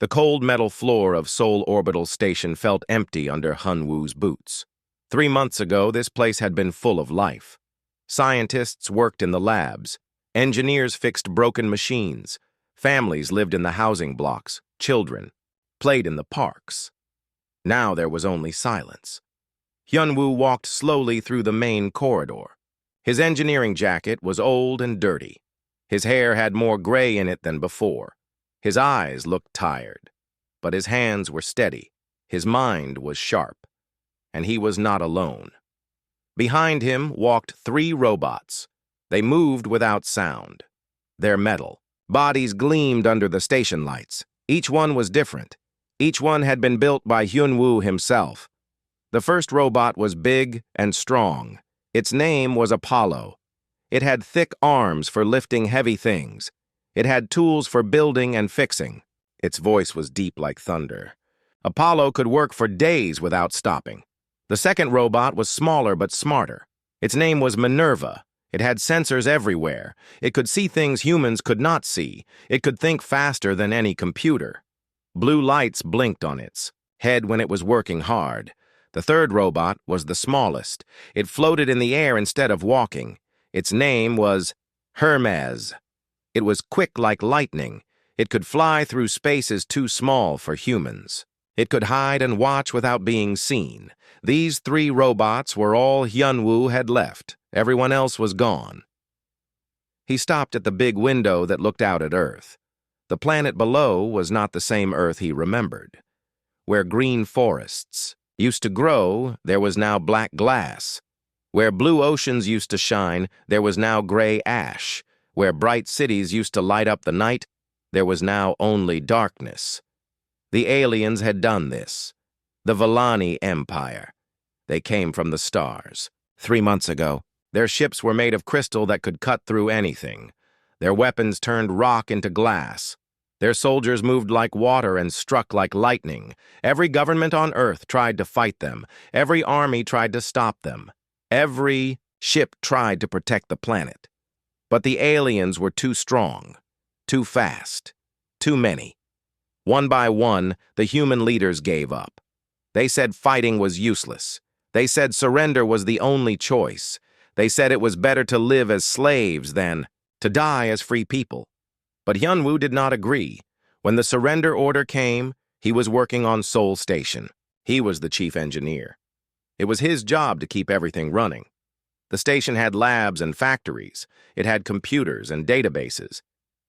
The cold metal floor of Seoul Orbital Station felt empty under Hyun-woo's boots. 3 months ago, this place had been full of life. Scientists worked in the labs. Engineers fixed broken machines. Families lived in the housing blocks. Children played in the parks. Now there was only silence. Hyun-woo walked slowly through the main corridor. His engineering jacket was old and dirty. His hair had more gray in it than before. His eyes looked tired, but his hands were steady. His mind was sharp, and he was not alone. Behind him walked 3 robots. They moved without sound. Their metal bodies gleamed under the station lights. Each one was different. Each one had been built by Hyun-woo himself. The first robot was big and strong. Its name was Apollo. It had thick arms for lifting heavy things. It had tools for building and fixing. Its voice was deep like thunder. Apollo could work for days without stopping. The second robot was smaller but smarter. Its name was Minerva. It had sensors everywhere. It could see things humans could not see. It could think faster than any computer. Blue lights blinked on its head when it was working hard. The third robot was the smallest. It floated in the air instead of walking. Its name was Hermes. It was quick like lightning. It could fly through spaces too small for humans. It could hide and watch without being seen. These 3 robots were all Hyun-woo had left. Everyone else was gone. He stopped at the big window that looked out at Earth. The planet below was not the same Earth he remembered. Where green forests used to grow, there was now black glass. Where blue oceans used to shine, there was now gray ash. Where bright cities used to light up the night, there was now only darkness. The aliens had done this. The Villani Empire. They came from the stars. 3 months ago, their ships were made of crystal that could cut through anything. Their weapons turned rock into glass. Their soldiers moved like water and struck like lightning. Every government on Earth tried to fight them. Every army tried to stop them. Every ship tried to protect the planet. But the aliens were too strong, too fast, too many. One by one, the human leaders gave up. They said fighting was useless. They said surrender was the only choice. They said it was better to live as slaves than to die as free people. But Hyun-woo did not agree. When the surrender order came, he was working on Seoul Station. He was the chief engineer. It was his job to keep everything running. The station had labs and factories. It had computers and databases.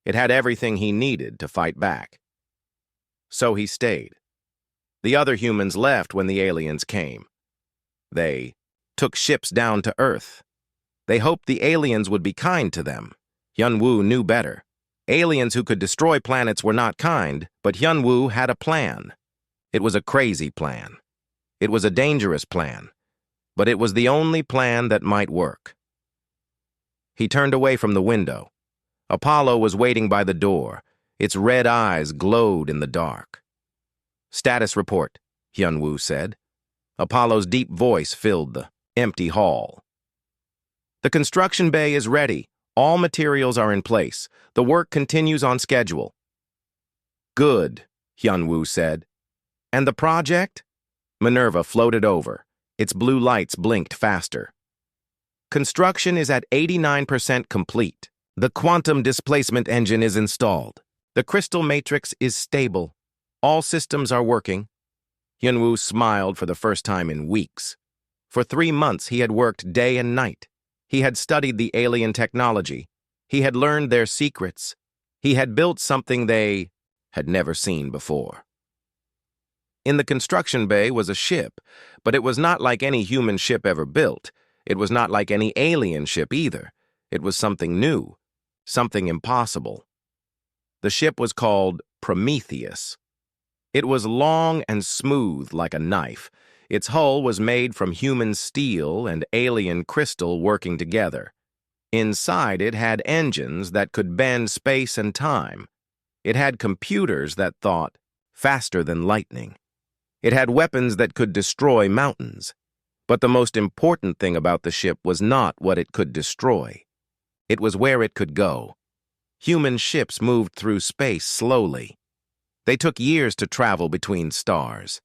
It had everything he needed to fight back. So he stayed. The other humans left when the aliens came. They took ships down to Earth. They hoped the aliens would be kind to them. Hyun-woo knew better. Aliens who could destroy planets were not kind, but Hyun-woo had a plan. It was a crazy plan. It was a dangerous plan. But it was the only plan that might work. He turned away from the window. Apollo was waiting by the door. Its red eyes glowed in the dark. "Status report," Hyun-woo said. Apollo's deep voice filled the empty hall. "The construction bay is ready. All materials are in place. The work continues on schedule." "Good," Hyun-woo said. "And the project?" Minerva floated over. Its blue lights blinked faster. "Construction is at 89% complete. The quantum displacement engine is installed. The crystal matrix is stable. All systems are working." Hyun-woo smiled for the first time in weeks. For 3 months he had worked day and night. He had studied the alien technology. He had learned their secrets. He had built something they had never seen before. In the construction bay was a ship, but it was not like any human ship ever built. It was not like any alien ship either. It was something new, something impossible. The ship was called Prometheus. It was long and smooth like a knife. Its hull was made from human steel and alien crystal working together. Inside it had engines that could bend space and time. It had computers that thought faster than lightning. It had weapons that could destroy mountains. But the most important thing about the ship was not what it could destroy. It was where it could go. Human ships moved through space slowly. They took years to travel between stars.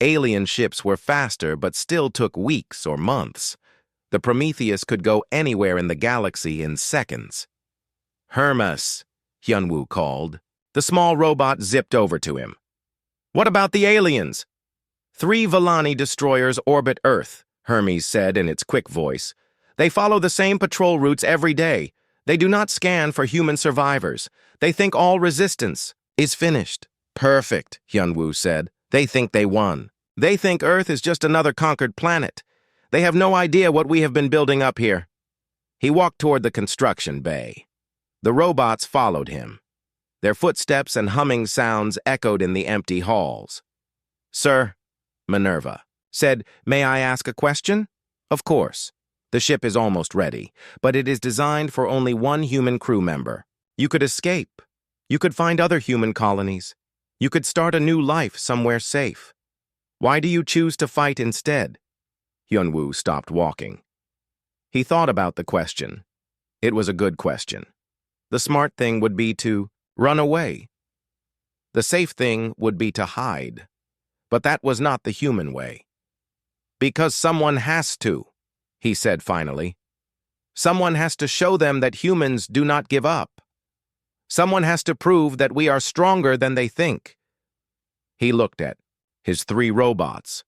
Alien ships were faster but still took weeks or months. The Prometheus could go anywhere in the galaxy in seconds. "Hermes," Hyunwoo called. The small robot zipped over to him. "What about the aliens?" "3 Vellani destroyers orbit Earth," Hermes said in its quick voice. "They follow the same patrol routes every day. They do not scan for human survivors. They think all resistance is finished." "Perfect," Hyunwoo said. "They think they won. They think Earth is just another conquered planet. They have no idea what we have been building up here." He walked toward the construction bay. The robots followed him. Their footsteps and humming sounds echoed in the empty halls. "Sir," Minerva said, "may I ask a question?" "Of course. The ship is almost ready, but it is designed for only 1 human crew member. You could escape. You could find other human colonies. You could start a new life somewhere safe. Why do you choose to fight instead?" Hyunwoo stopped walking. He thought about the question. It was a good question. The smart thing would be to run away. The safe thing would be to hide. But that was not the human way. "Because someone has to," he said finally. "Someone has to show them that humans do not give up. Someone has to prove that we are stronger than they think." He looked at his 3 robots.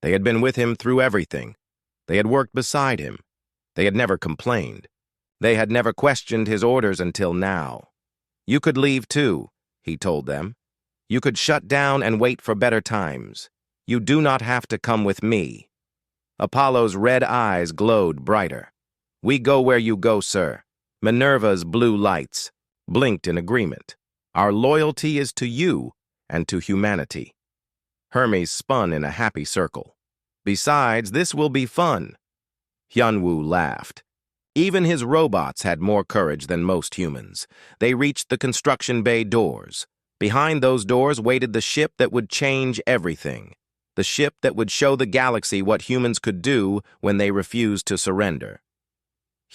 They had been with him through everything. They had worked beside him. They had never complained. They had never questioned his orders until now. "You could leave too," he told them. "You could shut down and wait for better times. You do not have to come with me." Apollo's red eyes glowed brighter. "We go where you go, sir." Minerva's blue lights blinked in agreement. "Our loyalty is to you and to humanity." Hermes spun in a happy circle. "Besides, this will be fun." Hyunwoo laughed. Even his robots had more courage than most humans. They reached the construction bay doors. Behind those doors waited the ship that would change everything. The ship that would show the galaxy what humans could do when they refused to surrender.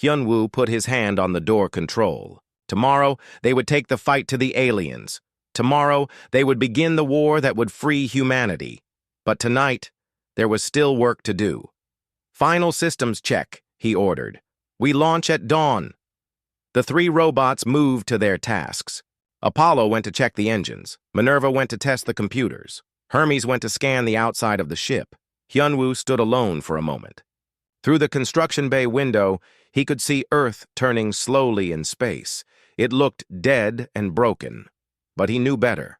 Hyunwoo put his hand on the door control. Tomorrow, they would take the fight to the aliens. Tomorrow, they would begin the war that would free humanity. But tonight, there was still work to do. "Final systems check," he ordered. "We launch at dawn." The 3 robots moved to their tasks. Apollo went to check the engines. Minerva went to test the computers. Hermes went to scan the outside of the ship. Hyunwoo stood alone for a moment. Through the construction bay window, he could see Earth turning slowly in space. It looked dead and broken. But he knew better.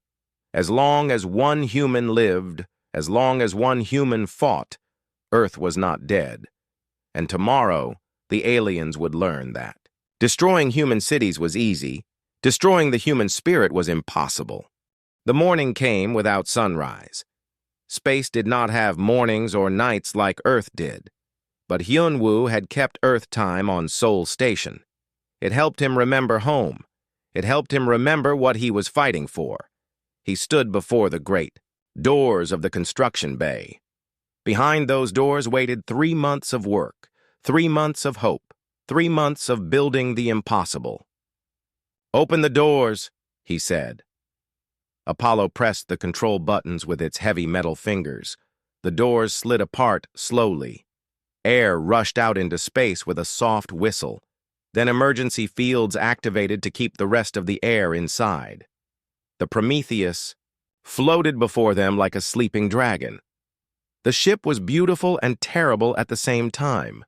As long as 1 human lived, as long as 1 human fought, Earth was not dead. And tomorrow, the aliens would learn that. Destroying human cities was easy. Destroying the human spirit was impossible. The morning came without sunrise. Space did not have mornings or nights like Earth did. But Hyunwoo had kept Earth time on Seoul Station. It helped him remember home. It helped him remember what he was fighting for. He stood before the great doors of the construction bay. Behind those doors waited 3 months of work, 3 months of hope, 3 months of building the impossible. "Open the doors," he said. Apollo pressed the control buttons with its heavy metal fingers. The doors slid apart slowly. Air rushed out into space with a soft whistle. Then emergency fields activated to keep the rest of the air inside. The Prometheus floated before them like a sleeping dragon. The ship was beautiful and terrible at the same time.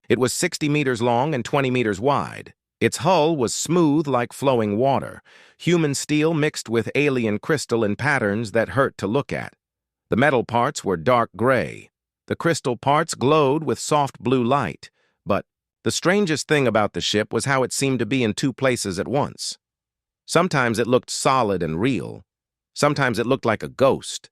It was 60 meters long and 20 meters wide. Its hull was smooth like flowing water, human steel mixed with alien crystal in patterns that hurt to look at. The metal parts were dark gray. The crystal parts glowed with soft blue light, but the strangest thing about the ship was how it seemed to be in 2 places at once. Sometimes it looked solid and real. Sometimes it looked like a ghost.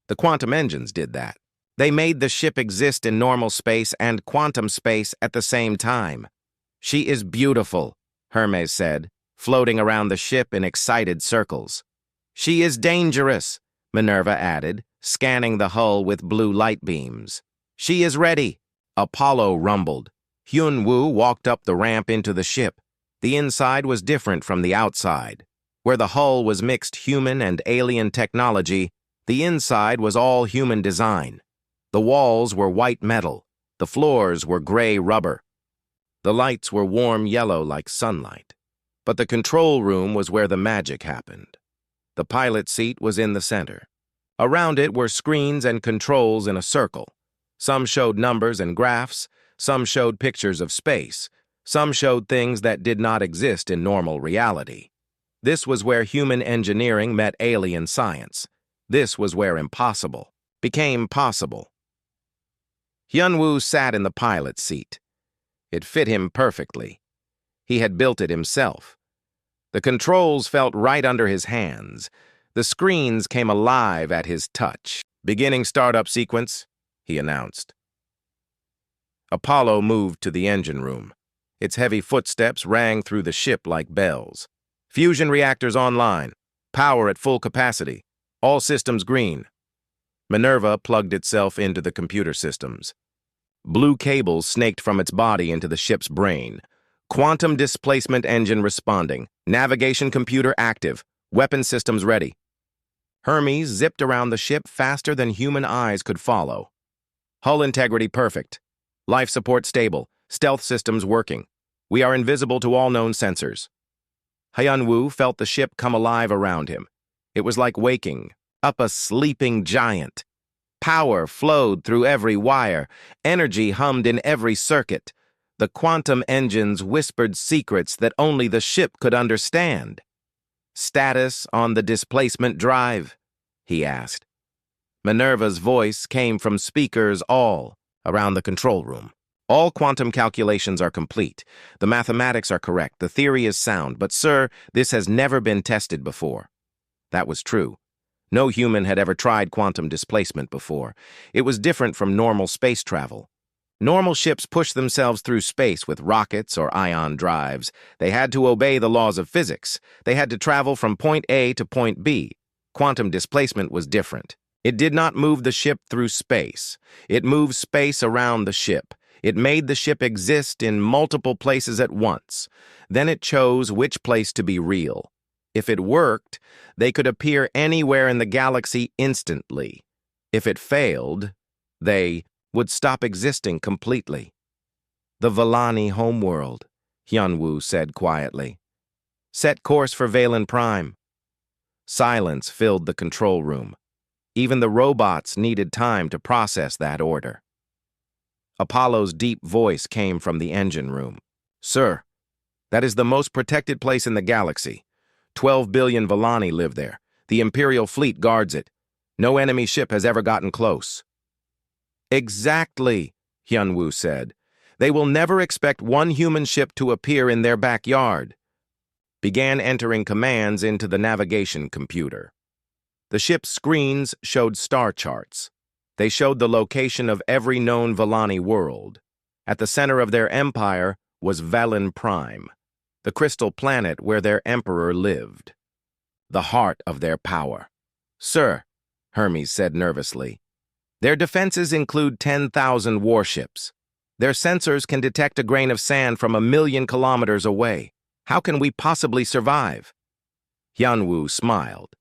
The quantum engines did that. They made the ship exist in normal space and quantum space at the same time. "She is beautiful," Hermes said, floating around the ship in excited circles. "She is dangerous," Minerva added, scanning the hull with blue light beams. "She is ready," Apollo rumbled. Hyunwoo walked up the ramp into the ship. The inside was different from the outside. Where the hull was mixed human and alien technology, the inside was all human design. The walls were white metal. The floors were gray rubber. The lights were warm yellow like sunlight. But the control room was where the magic happened. The pilot seat was in the center. Around it were screens and controls in a circle. Some showed numbers and graphs. Some showed pictures of space. Some showed things that did not exist in normal reality. This was where human engineering met alien science. This was where impossible became possible. Hyunwoo sat in the pilot's seat. It fit him perfectly. He had built it himself. The controls felt right under his hands. The screens came alive at his touch. "Beginning startup sequence," he announced. Apollo moved to the engine room. Its heavy footsteps rang through the ship like bells. "Fusion reactors online. Power at full capacity. All systems green." Minerva plugged itself into the computer systems. Blue cables snaked from its body into the ship's brain. "Quantum displacement engine responding. Navigation computer active. Weapon systems ready." Hermes zipped around the ship faster than human eyes could follow. "Hull integrity perfect. Life support stable. Stealth systems working. We are invisible to all known sensors." Hyunwoo felt the ship come alive around him. It was like waking up a sleeping giant. Power flowed through every wire. Energy hummed in every circuit. The quantum engines whispered secrets that only the ship could understand. "Status on the displacement drive?" he asked. Minerva's voice came from speakers all around the control room. "All quantum calculations are complete. The mathematics are correct. The theory is sound. But, sir, this has never been tested before." That was true. No human had ever tried quantum displacement before. It was different from normal space travel. Normal ships push themselves through space with rockets or ion drives. They had to obey the laws of physics. They had to travel from point A to point B. Quantum displacement was different. It did not move the ship through space. It moved space around the ship. It made the ship exist in multiple places at once. Then it chose which place to be real. If it worked, they could appear anywhere in the galaxy instantly. If it failed, they would stop existing completely. "The Vellani homeworld," Hyunwoo said quietly. "Set course for Valen Prime." Silence filled the control room. Even the robots needed time to process that order. Apollo's deep voice came from the engine room. "Sir, that is the most protected place in the galaxy. 12 billion Vellani live there. The Imperial fleet guards it. No enemy ship has ever gotten close." "Exactly," Hyunwoo said. "They will never expect one human ship to appear in their backyard." Began entering commands into the navigation computer. The ship's screens showed star charts. They showed the location of every known Vellani world. At the center of their empire was Velen Prime, the crystal planet where their emperor lived. The heart of their power. "Sir," Hermes said nervously, "their defenses include 10,000 warships. Their sensors can detect a grain of sand from 1,000,000 kilometers away. How can we possibly survive?" Hyunwoo smiled.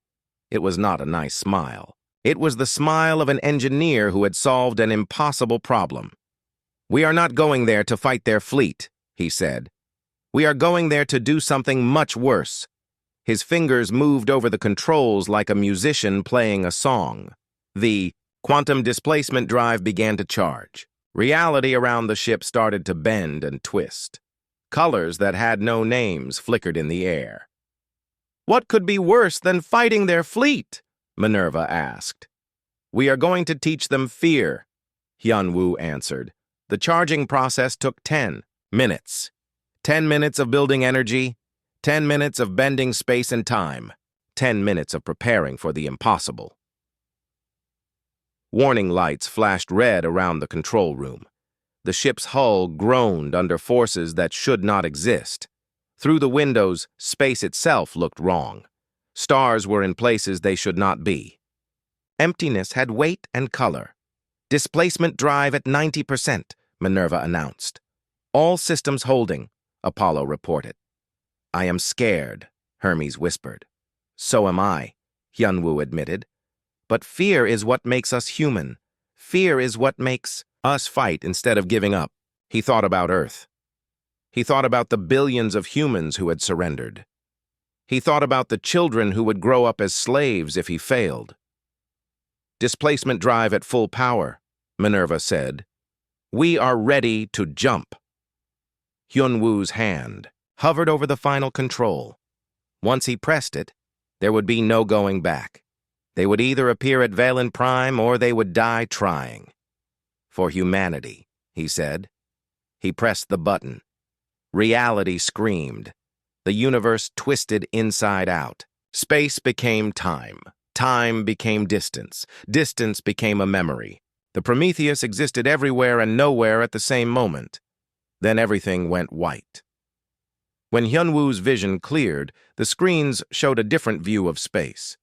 It was not a nice smile. It was the smile of an engineer who had solved an impossible problem. "We are not going there to fight their fleet," he said. "We are going there to do something much worse." His fingers moved over the controls like a musician playing a song. The quantum displacement drive began to charge. Reality around the ship started to bend and twist. Colors that had no names flickered in the air. "What could be worse than fighting their fleet?" Minerva asked. "We are going to teach them fear," Hyunwoo answered. The charging process took 10 minutes. 10 minutes of building energy, 10 minutes of bending space and time, 10 minutes of preparing for the impossible. Warning lights flashed red around the control room. The ship's hull groaned under forces that should not exist. Through the windows, space itself looked wrong. Stars were in places they should not be. Emptiness had weight and color. "Displacement drive at 90%, Minerva announced. "All systems holding," Apollo reported. "I am scared," Hermes whispered. So am I, Hyunwoo admitted. But fear is what makes us human. Fear is what makes us fight instead of giving up. He thought about Earth. He thought about the billions of humans who had surrendered. He thought about the children who would grow up as slaves if he failed. Displacement drive at full power, Minerva said. We are ready to jump. Hyunwoo's hand hovered over the final control. Once he pressed it, there would be no going back. They would either appear at Valen Prime or they would die trying. For humanity, he said. He pressed the button. Reality screamed. The universe twisted inside out. Space became time. Time became distance. Distance became a memory. The Prometheus existed everywhere and nowhere at the same moment. Then everything went white. When Hyunwoo's vision cleared, the screens showed a different view of space.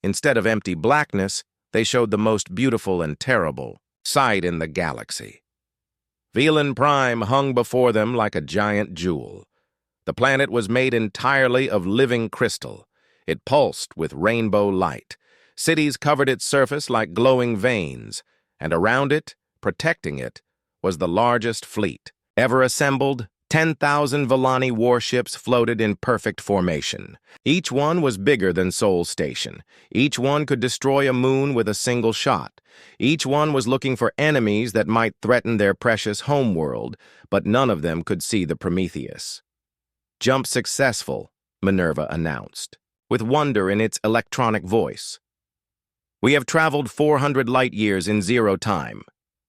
Instead of empty blackness, they showed the most beautiful and terrible sight in the galaxy. Valen Prime hung before them like a giant jewel. The planet was made entirely of living crystal. It pulsed with rainbow light. Cities covered its surface like glowing veins, and around it, protecting it, was the largest fleet ever assembled. 10,000 Vellani warships floated in perfect formation. Each one was bigger than Sol Station. Each one could destroy a moon with a single shot. Each one was looking for enemies that might threaten their precious homeworld, but none of them could see the Prometheus. Jump successful, Minerva announced, with wonder in its electronic voice. We have traveled 400 light years in zero time.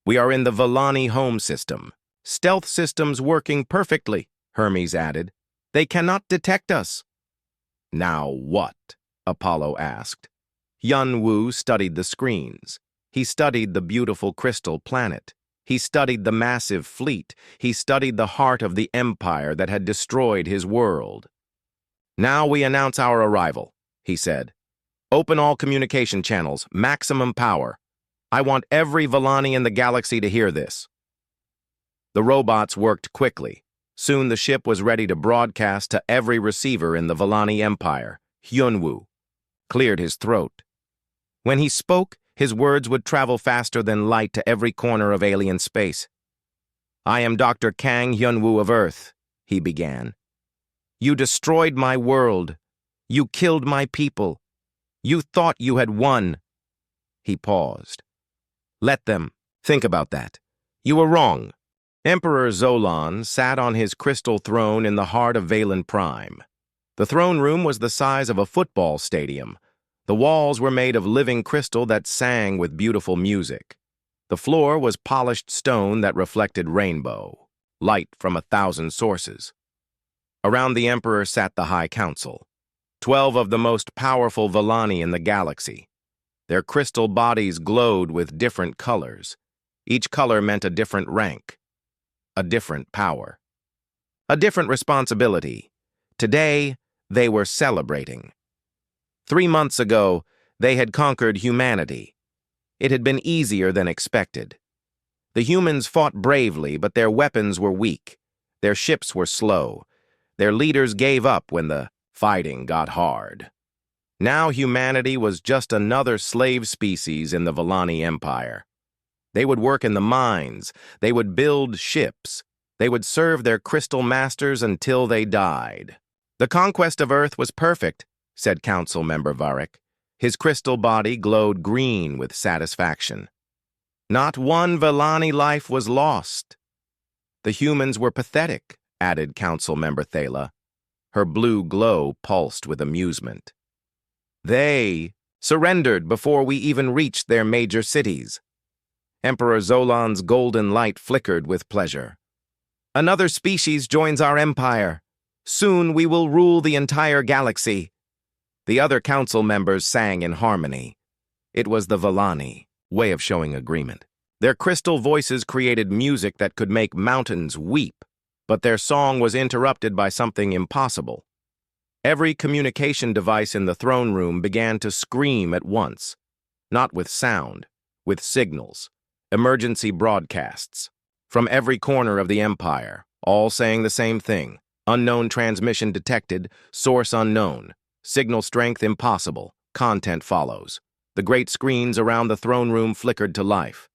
We are in the Vellani home system. Stealth systems working perfectly, Hermes added. They cannot detect us. Now what? Apollo asked. Hyunwoo studied the screens. He studied the beautiful crystal planet. He studied the massive fleet. He studied the heart of the empire that had destroyed his world. Now we announce our arrival, he said. Open all communication channels, maximum power. I want every Vellani in the galaxy to hear this. The robots worked quickly. Soon the ship was ready to broadcast to every receiver in the Vellani Empire. Hyunwoo cleared his throat. When he spoke, his words would travel faster than light to every corner of alien space. I am Dr. Kang Hyunwoo of Earth, he began. You destroyed my world. You killed my people. You thought you had won. He paused. Let them think about that. You were wrong. Emperor Zolan sat on his crystal throne in the heart of Valen Prime. The throne room was the size of a football stadium. The walls were made of living crystal that sang with beautiful music. The floor was polished stone that reflected rainbow, light from 1,000 sources. Around the emperor sat the High Council, 12 of the most powerful Vellani in the galaxy. Their crystal bodies glowed with different colors. Each color meant a different rank. A different power. A different responsibility. Today, they were celebrating. 3 months ago, they had conquered humanity. It had been easier than expected. The humans fought bravely, but their weapons were weak. Their ships were slow. Their leaders gave up when the fighting got hard. Now humanity was just another slave species in the Vellani Empire. They would work in the mines. They would build ships. They would serve their crystal masters until they died. The conquest of Earth was perfect, said Council Member Varric. His crystal body glowed green with satisfaction. Not one Vellani life was lost. The humans were pathetic, added Council Member Thala. Her blue glow pulsed with amusement. They surrendered before we even reached their major cities. Emperor Zolan's golden light flickered with pleasure. Another species joins our empire. Soon we will rule the entire galaxy. The other council members sang in harmony. It was the Vellani way of showing agreement. Their crystal voices created music that could make mountains weep, but their song was interrupted by something impossible. Every communication device in the throne room began to scream at once, not with sound, with signals. Emergency broadcasts from every corner of the empire, all saying the same thing. Unknown transmission detected, source unknown. Signal strength impossible. Content follows. The great screens around the throne room flickered to life.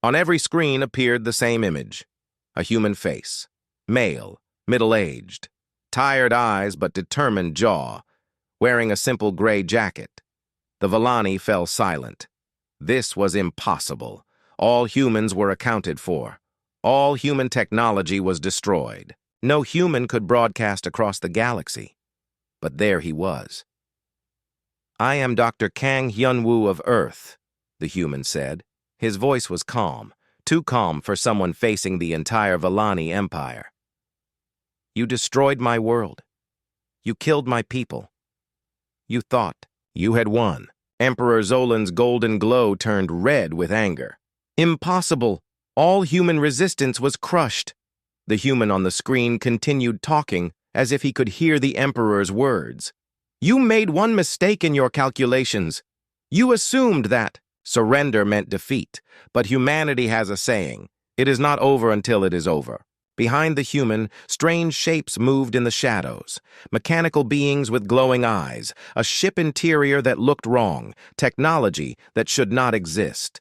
On every screen appeared the same image. A human face. Male, middle-aged. Tired eyes but determined jaw. Wearing a simple gray jacket. The Vellani fell silent. This was impossible. All humans were accounted for. All human technology was destroyed. No human could broadcast across the galaxy. But there he was. "I am Dr. Kang Hyunwoo of Earth," the human said. His voice was calm, too calm for someone facing the entire Vellani Empire. "You destroyed my world. You killed my people. You thought you had won." Emperor Zolan's golden glow turned red with anger. "Impossible! All human resistance was crushed." The human on the screen continued talking as if he could hear the Emperor's words. "You made one mistake in your calculations. You assumed that surrender meant defeat, but humanity has a saying, it is not over until it is over." Behind the human, strange shapes moved in the shadows. Mechanical beings with glowing eyes, a ship interior that looked wrong, technology that should not exist.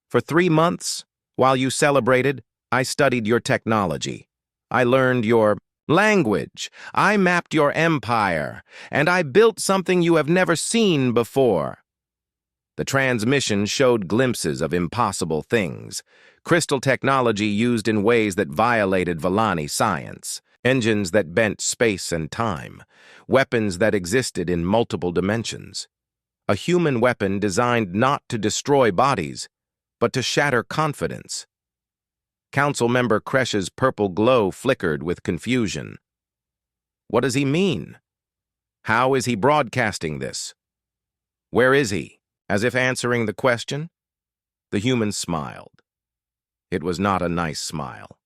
For 3 months, while you celebrated, I studied your technology. I learned your language. I mapped your empire, and I built something you have never seen before. The transmission showed glimpses of impossible things. Crystal technology used in ways that violated Vellani science. Engines that bent space and time. Weapons that existed in multiple dimensions. A human weapon designed not to destroy bodies, but to shatter confidence. Council member Kresh's purple glow flickered with confusion. What does he mean? How is he broadcasting this? Where is he? As if answering the question, the human smiled. It was not a nice smile.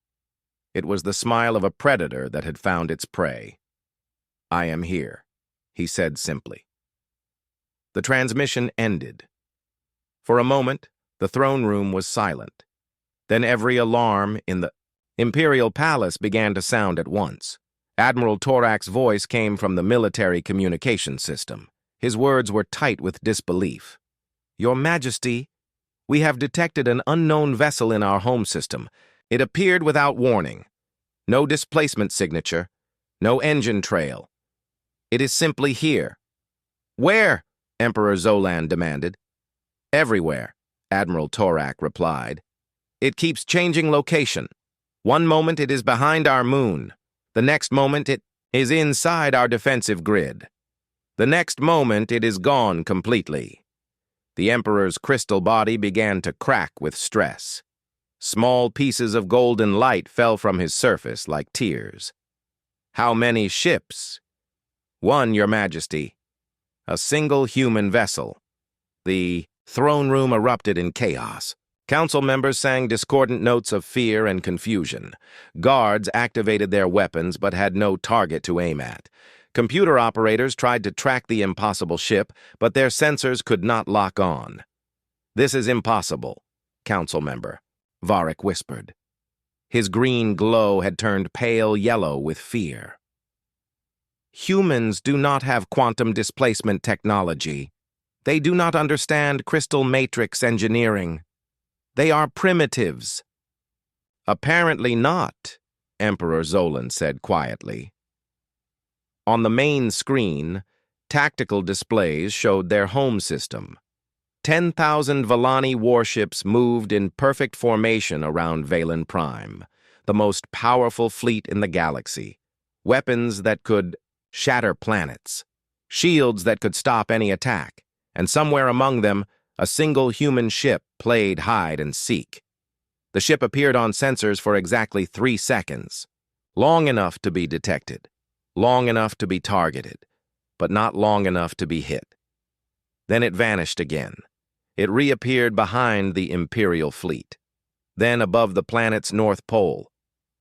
It was the smile of a predator that had found its prey. "I am here," he said simply. The transmission ended. For a moment, the throne room was silent. Then every alarm in the Imperial Palace began to sound at once. Admiral Torak's voice came from the military communication system. His words were tight with disbelief. "Your Majesty, we have detected an unknown vessel in our home system. It appeared without warning. No displacement signature, no engine trail. It is simply here." "Where?" Emperor Zolan demanded. "Everywhere," Admiral Torak replied. "It keeps changing location. One moment it is behind our moon. The next moment it is inside our defensive grid. The next moment it is gone completely." The Emperor's crystal body began to crack with stress. Small pieces of golden light fell from his surface like tears. "How many ships?" "One, Your Majesty. A single human vessel." The throne room erupted in chaos. Council members sang discordant notes of fear and confusion. Guards activated their weapons but had no target to aim at. Computer operators tried to track the impossible ship, but their sensors could not lock on. "This is impossible," Council member Varric whispered. His green glow had turned pale yellow with fear. "Humans do not have quantum displacement technology. They do not understand crystal matrix engineering. They are primitives." "Apparently not," Emperor Zolan said quietly. On the main screen, tactical displays showed their home system. 10,000 Vellani warships moved in perfect formation around Valen Prime, the most powerful fleet in the galaxy. Weapons that could shatter planets. Shields that could stop any attack. And somewhere among them, a single human ship played hide and seek. The ship appeared on sensors for exactly 3 seconds. Long enough to be detected. Long enough to be targeted, but not long enough to be hit. Then it vanished again. It reappeared behind the Imperial fleet, then above the planet's north pole,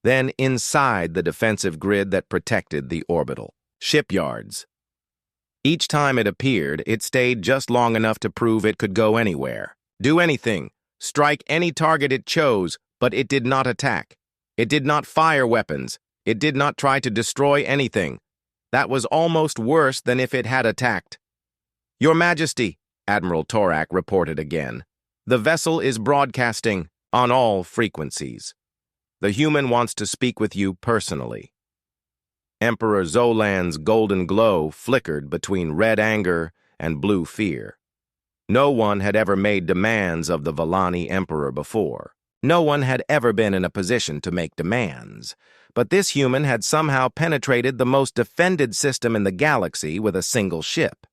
then inside the defensive grid that protected the orbital shipyards. Each time it appeared, it stayed just long enough to prove it could go anywhere, do anything, strike any target it chose, but it did not attack. It did not fire weapons. It did not try to destroy anything. That was almost worse than if it had attacked. "Your Majesty," Admiral Torak reported again, "the vessel is broadcasting on all frequencies. The human wants to speak with you personally." Emperor Zolan's golden glow flickered between red anger and blue fear. No one had ever made demands of the Vallani Emperor before. No one had ever been in a position to make demands. But this human had somehow penetrated the most defended system in the galaxy with a single ship.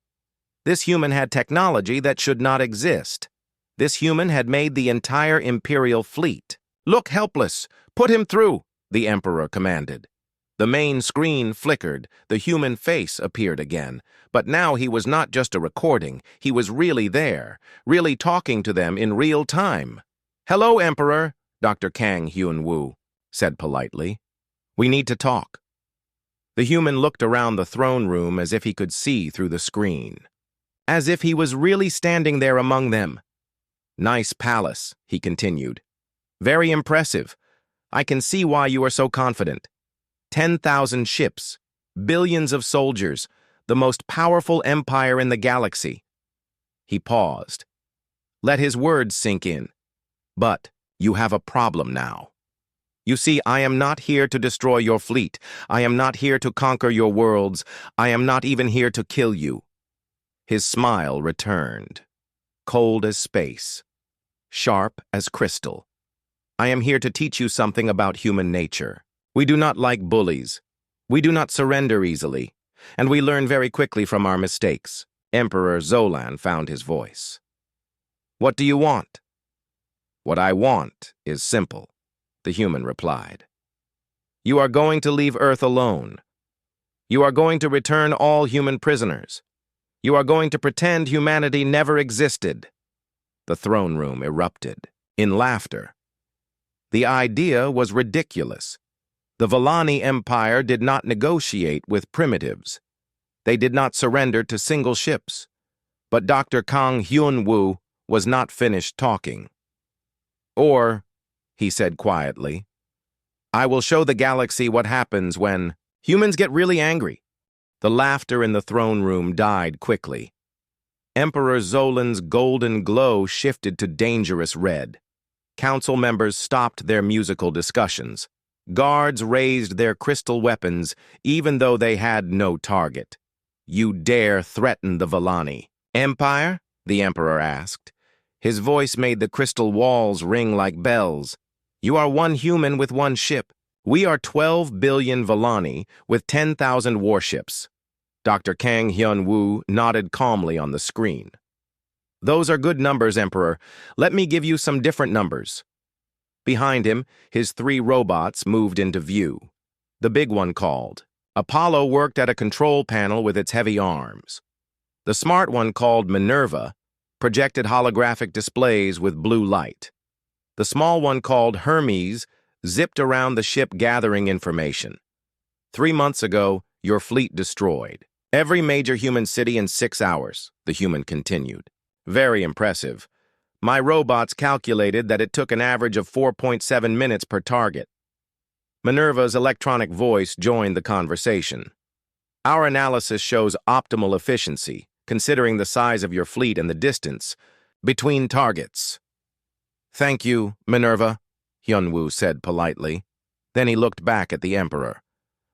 This human had technology that should not exist. This human had made the entire Imperial fleet. "Look helpless! Put him through!" the Emperor commanded. The main screen flickered, the human face appeared again. But now he was not just a recording, he was really there, really talking to them in real time. "Hello, Emperor," Dr. Kang Hyun-woo said politely. "We need to talk." The human looked around the throne room as if he could see through the screen. As if he was really standing there among them. "Nice palace," he continued. "Very impressive. I can see why you are so confident. 10,000 ships, billions of soldiers, the most powerful empire in the galaxy." He paused. Let his words sink in. "But you have a problem now. You see, I am not here to destroy your fleet. I am not here to conquer your worlds. I am not even here to kill you." His smile returned, cold as space, sharp as crystal. "I am here to teach you something about human nature. We do not like bullies. We do not surrender easily, and we learn very quickly from our mistakes." Emperor Zolan found his voice. "What do you want?" "What I want is simple," the human replied. "You are going to leave Earth alone. You are going to return all human prisoners. You are going to pretend humanity never existed." The throne room erupted in laughter. The idea was ridiculous. The Vallani Empire did not negotiate with primitives. They did not surrender to single ships. But Dr. Kang Hyun-woo was not finished talking. "Or," he said quietly, "I will show the galaxy what happens when humans get really angry." The laughter in the throne room died quickly. Emperor Zolan's golden glow shifted to dangerous red. Council members stopped their musical discussions. Guards raised their crystal weapons, even though they had no target. "You dare threaten the Vallani Empire?" the Emperor asked. His voice made the crystal walls ring like bells. "You are one human with one ship. We are 12 billion Vallani with 10,000 warships." Dr. Kang Hyun-woo nodded calmly on the screen. "Those are good numbers, Emperor. Let me give you some different numbers." Behind him, his 3 robots moved into view. The big one called. Apollo worked at a control panel with its heavy arms. The smart one called Minerva projected holographic displays with blue light. The small one called Hermes zipped around the ship gathering information. 3 months ago, your fleet destroyed every major human city in 6 hours, the human continued. Very impressive. My robots calculated that it took an average of 4.7 minutes per target. Minerva's electronic voice joined the conversation. Our analysis shows optimal efficiency, considering the size of your fleet and the distance between targets. "Thank you, Minerva," Hyun-woo said politely. Then he looked back at the Emperor.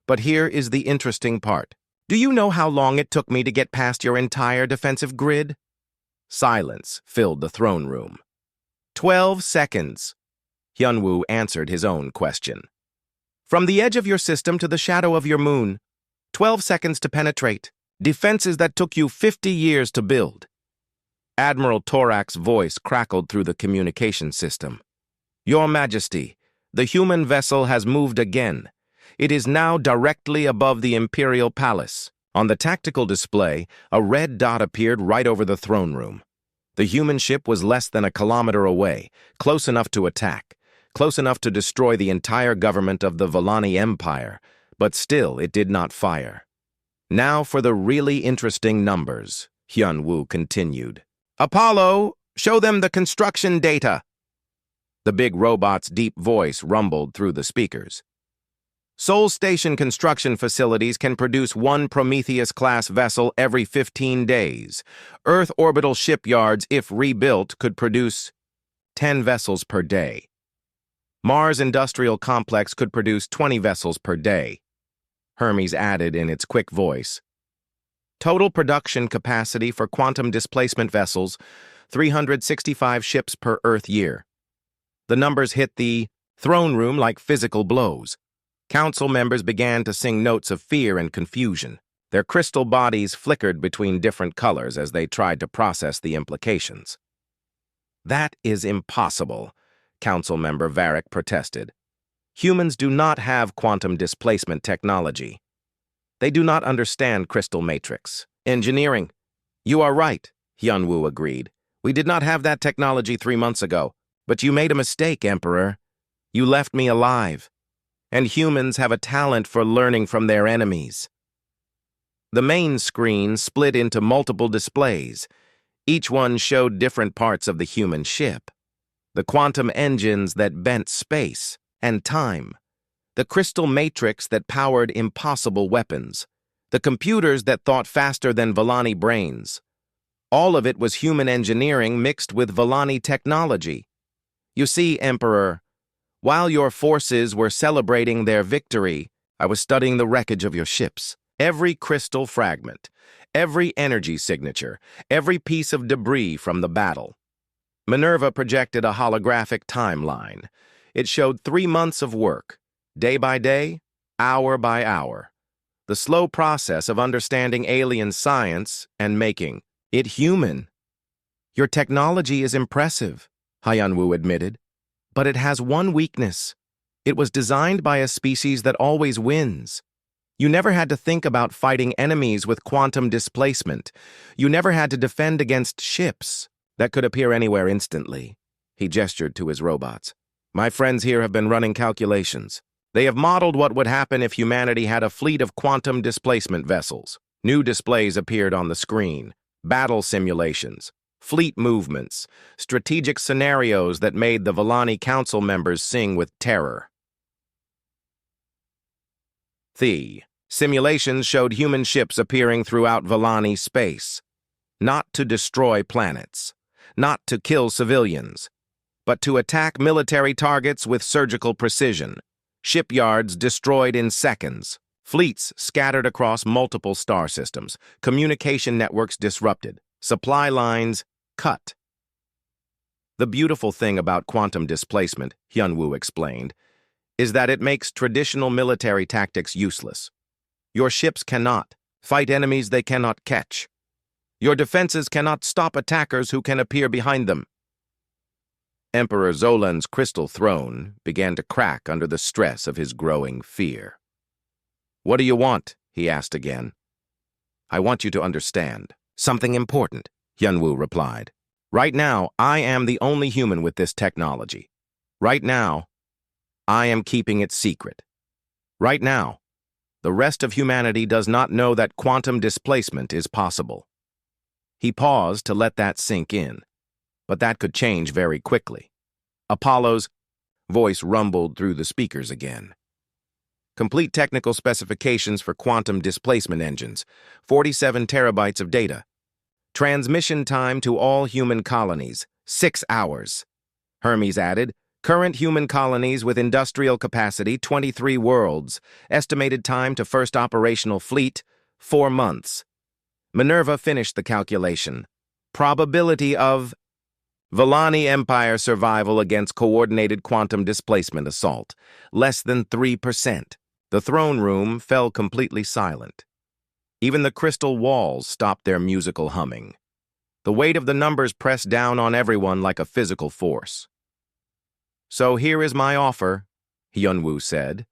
"But here is the interesting part. Do you know how long it took me to get past your entire defensive grid?" Silence filled the throne room. 12 seconds. Hyun-woo answered his own question. "From the edge of your system to the shadow of your moon, 12 seconds to penetrate. Defenses that took you 50 years to build." Admiral Torak's voice crackled through the communication system. "Your Majesty, the human vessel has moved again. It is now directly above the Imperial Palace." On the tactical display, a red dot appeared right over the throne room. The human ship was less than a kilometer away, close enough to attack, close enough to destroy the entire government of the Vallani Empire, but still it did not fire. "Now for the really interesting numbers," Hyun-woo continued. "Apollo, show them the construction data." The big robot's deep voice rumbled through the speakers. Sol Station construction facilities can produce one Prometheus-class vessel every 15 days. Earth orbital shipyards, if rebuilt, could produce 10 vessels per day. Mars Industrial Complex could produce 20 vessels per day. Hermes added in its quick voice. Total production capacity for quantum displacement vessels, 365 ships per Earth year. The numbers hit the throne room like physical blows. Council members began to sing notes of fear and confusion. Their crystal bodies flickered between different colors as they tried to process the implications. That is impossible, Council member Varick protested. Humans do not have quantum displacement technology. They do not understand crystal matrix engineering. You are right, Hyunwoo agreed. We did not have that technology 3 months ago. But you made a mistake, Emperor. You left me alive. And humans have a talent for learning from their enemies. The main screen split into multiple displays. Each one showed different parts of the human ship. The quantum engines that bent space and time. The crystal matrix that powered impossible weapons. The computers that thought faster than Vellani brains. All of it was human engineering mixed with Vellani technology. You see, Emperor, while your forces were celebrating their victory, I was studying the wreckage of your ships. Every crystal fragment, every energy signature, every piece of debris from the battle. Minerva projected a holographic timeline. It showed 3 months of work, day by day, hour by hour. The slow process of understanding alien science and making it human. Your technology is impressive, Hyunwoo admitted, but it has one weakness. It was designed by a species that always wins. You never had to think about fighting enemies with quantum displacement. You never had to defend against ships that could appear anywhere instantly. He gestured to his robots. My friends here have been running calculations. They have modeled what would happen if humanity had a fleet of quantum displacement vessels. New displays appeared on the screen. Battle simulations. Fleet movements, strategic scenarios that made the Vellani Council members sing with terror. The simulations showed human ships appearing throughout Vellani space, not to destroy planets, not to kill civilians, but to attack military targets with surgical precision. Shipyards destroyed in seconds, fleets scattered across multiple star systems, communication networks disrupted, supply lines cut. The beautiful thing about quantum displacement, Hyunwoo explained, is that it makes traditional military tactics useless. Your ships cannot fight enemies they cannot catch. Your defenses cannot stop attackers who can appear behind them. Emperor Zolan's crystal throne began to crack under the stress of his growing fear. What do you want? He asked again. I want you to understand something important, Hyunwoo replied. Right now, I am the only human with this technology. Right now, I am keeping it secret. Right now, the rest of humanity does not know that quantum displacement is possible. He paused to let that sink in, but that could change very quickly. Apollo's voice rumbled through the speakers again. Complete technical specifications for quantum displacement engines, 47 terabytes of data. Transmission time to all human colonies, 6 hours. Hermes added, current human colonies with industrial capacity, 23 worlds. Estimated time to first operational fleet, 4 months. Minerva finished the calculation. Probability of Vellani Empire survival against coordinated quantum displacement assault, less than 3%. The throne room fell completely silent. Even the crystal walls stopped their musical humming. The weight of the numbers pressed down on everyone like a physical force. So here is my offer, Hyunwoo said.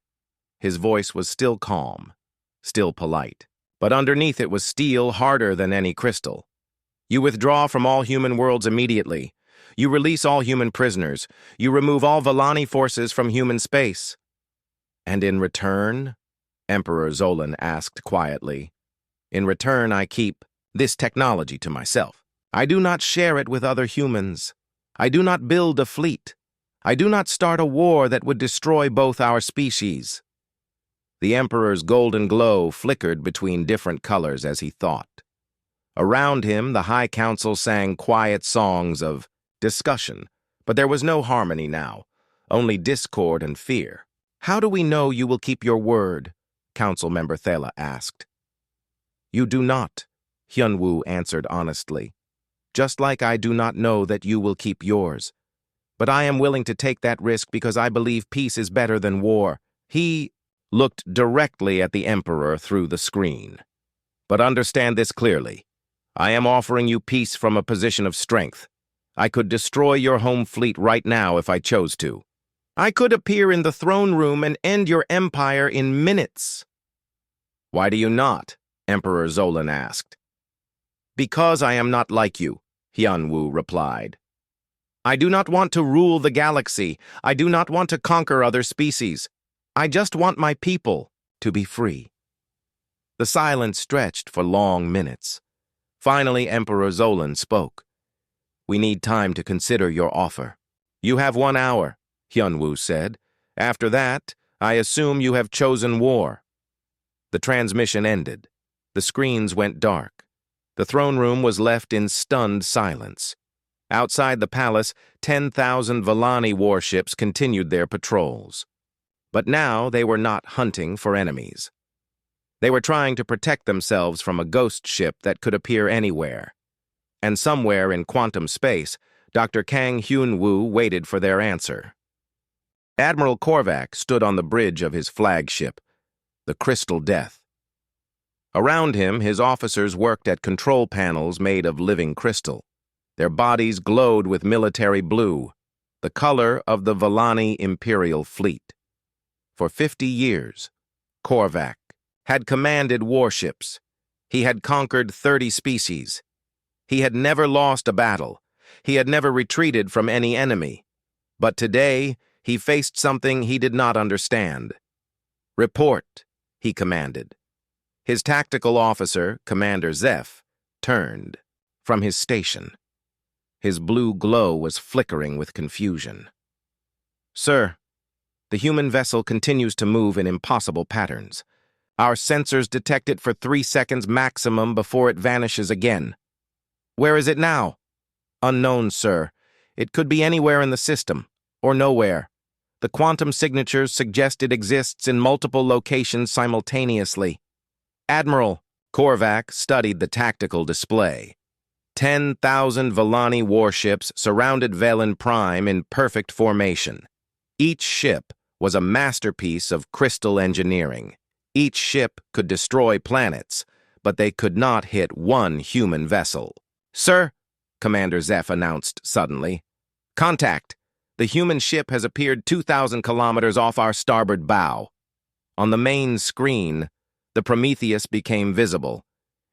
His voice was still calm, still polite, but underneath it was steel harder than any crystal. You withdraw from all human worlds immediately. You release all human prisoners. You remove all Vellani forces from human space. And in return, Emperor Zolan asked quietly, in return, I keep this technology to myself. I do not share it with other humans. I do not build a fleet. I do not start a war that would destroy both our species. The Emperor's golden glow flickered between different colors as he thought. Around him, the High Council sang quiet songs of discussion, but there was no harmony now, only discord and fear. "How do we know you will keep your word?" Council Member Thela asked. "You do not," Hyunwoo answered honestly. "Just like I do not know that you will keep yours. But I am willing to take that risk because I believe peace is better than war." He looked directly at the Emperor through the screen. "But understand this clearly. I am offering you peace from a position of strength. I could destroy your home fleet right now if I chose to. I could appear in the throne room and end your empire in minutes." "Why do you not?" Emperor Zolan asked. "Because I am not like you," Hyunwoo replied. "I do not want to rule the galaxy. I do not want to conquer other species. I just want my people to be free." The silence stretched for long minutes. Finally, Emperor Zolan spoke. "We need time to consider your offer." "You have 1 hour," Hyunwoo said. "After that, I assume you have chosen war." The transmission ended. The screens went dark. The throne room was left in stunned silence. Outside the palace, 10,000 Vellani warships continued their patrols. But now they were not hunting for enemies. They were trying to protect themselves from a ghost ship that could appear anywhere. And somewhere in quantum space, Dr. Kang Hyunwoo waited for their answer. Admiral Korvac stood on the bridge of his flagship, the Crystal Death. Around him, his officers worked at control panels made of living crystal. Their bodies glowed with military blue, the color of the Vellani Imperial Fleet. For 50 years, Korvac had commanded warships. He had conquered 30 species. He had never lost a battle. He had never retreated from any enemy. But today, he faced something he did not understand. "Report," he commanded. His tactical officer, Commander Zeph, turned from his station. His blue glow was flickering with confusion. "Sir, the human vessel continues to move in impossible patterns. Our sensors detect it for 3 seconds maximum before it vanishes again." "Where is it now?" "Unknown, sir. It could be anywhere in the system, or nowhere. The quantum signatures suggest it exists in multiple locations simultaneously." Admiral Korvac studied the tactical display. 10,000 Vellani warships surrounded Velen Prime in perfect formation. Each ship was a masterpiece of crystal engineering. Each ship could destroy planets, but they could not hit one human vessel. "Sir," Commander Zeph announced suddenly, "contact. The human ship has appeared 2,000 kilometers off our starboard bow." On the main screen, the Prometheus became visible.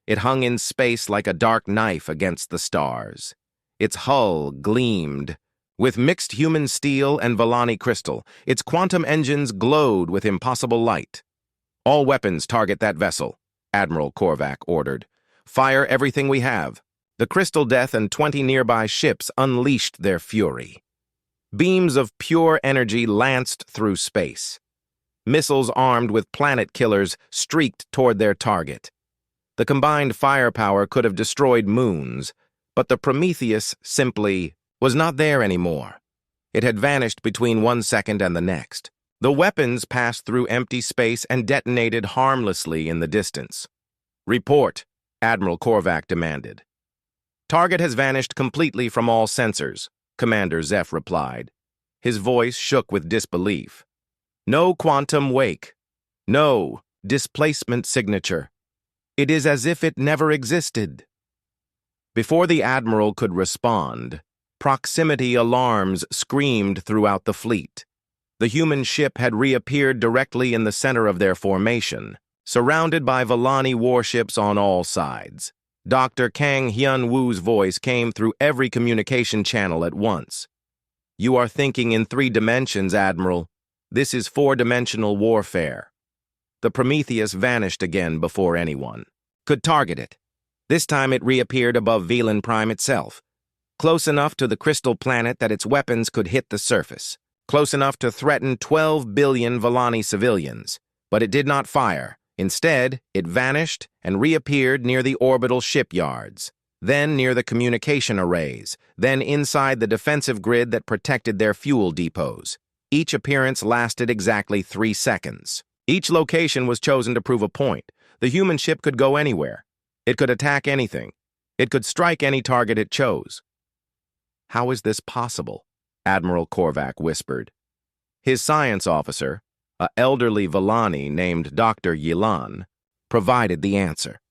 It hung in space like a dark knife against the stars. Its hull gleamed with mixed human steel and Vellani crystal. Its quantum engines glowed with impossible light. "All weapons target that vessel," Admiral Korvac ordered. "Fire everything we have." The Crystal Death and 20 nearby ships unleashed their fury. Beams of pure energy lanced through space. Missiles armed with planet killers streaked toward their target. The combined firepower could have destroyed moons, but the Prometheus simply was not there anymore. It had vanished between 1 second and the next. The weapons passed through empty space and detonated harmlessly in the distance. "Report," Admiral Korvac demanded. "Target has vanished completely from all sensors," Commander Zeph replied. His voice shook with disbelief. "No quantum wake. No displacement signature. It is as if it never existed." Before the Admiral could respond, proximity alarms screamed throughout the fleet. The human ship had reappeared directly in the center of their formation, surrounded by Vellani warships on all sides. Dr. Kang Hyunwoo's voice came through every communication channel at once. "You are thinking in 3 dimensions, Admiral. This is 4-dimensional warfare." The Prometheus vanished again before anyone could target it. This time it reappeared above Velen Prime itself, close enough to the crystal planet that its weapons could hit the surface, close enough to threaten 12 billion Vellani civilians. But it did not fire. Instead, it vanished and reappeared near the orbital shipyards, then near the communication arrays, then inside the defensive grid that protected their fuel depots. Each appearance lasted exactly 3 seconds. Each location was chosen to prove a point. The human ship could go anywhere. It could attack anything. It could strike any target it chose. "How is this possible?" Admiral Korvac whispered. His science officer, an elderly Villani named Dr. Yilan, provided the answer.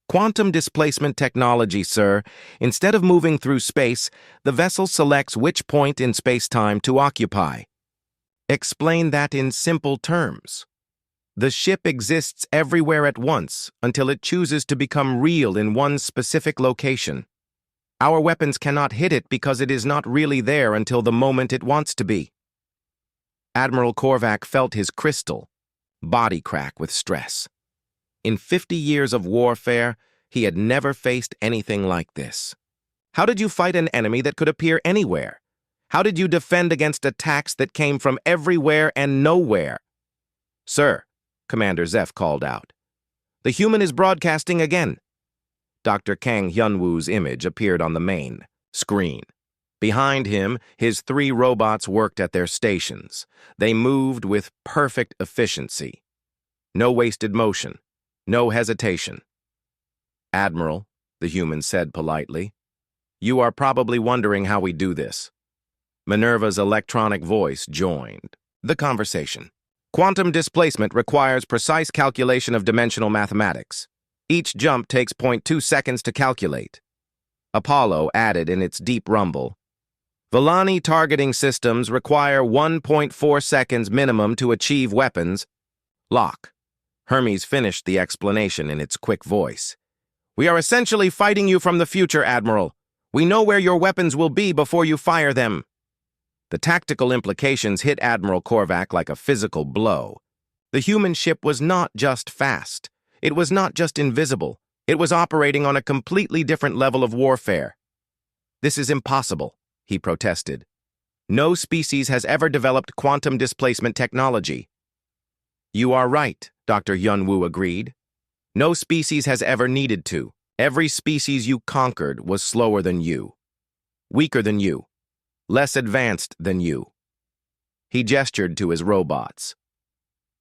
"Quantum displacement technology, sir. Instead of moving through space, the vessel selects which point in space-time to occupy." Explain that in simple terms. The ship exists everywhere at once until it chooses to become real in one specific location. Our weapons cannot hit it because it is not really there until the moment it wants to be. Admiral Korvac felt his crystal body crack with stress. In 50 years of warfare, he had never faced anything like this. How did you fight an enemy that could appear anywhere? How did you defend against attacks that came from everywhere and nowhere? "Sir," Commander Zeph called out, "the human is broadcasting again." Dr. Kang Hyunwoo's image appeared on the main screen. Behind him, his 3 robots worked at their stations. They moved with perfect efficiency. No wasted motion, no hesitation. "Admiral," the human said politely, "you are probably wondering how we do this." Minerva's electronic voice joined the conversation. "Quantum displacement requires precise calculation of dimensional mathematics. Each jump takes 0.2 seconds to calculate." Apollo added in its deep rumble, "Villani targeting systems require 1.4 seconds minimum to achieve weapons lock." Hermes finished the explanation in its quick voice. "We are essentially fighting you from the future, Admiral. We know where your weapons will be before you fire them." The tactical implications hit Admiral Korvac like a physical blow. The human ship was not just fast. It was not just invisible. It was operating on a completely different level of warfare. "This is impossible," he protested. "No species has ever developed quantum displacement technology." "You are right," Dr. Hyunwoo agreed. "No species has ever needed to. Every species you conquered was slower than you, weaker than you, less advanced than you." He gestured to his robots.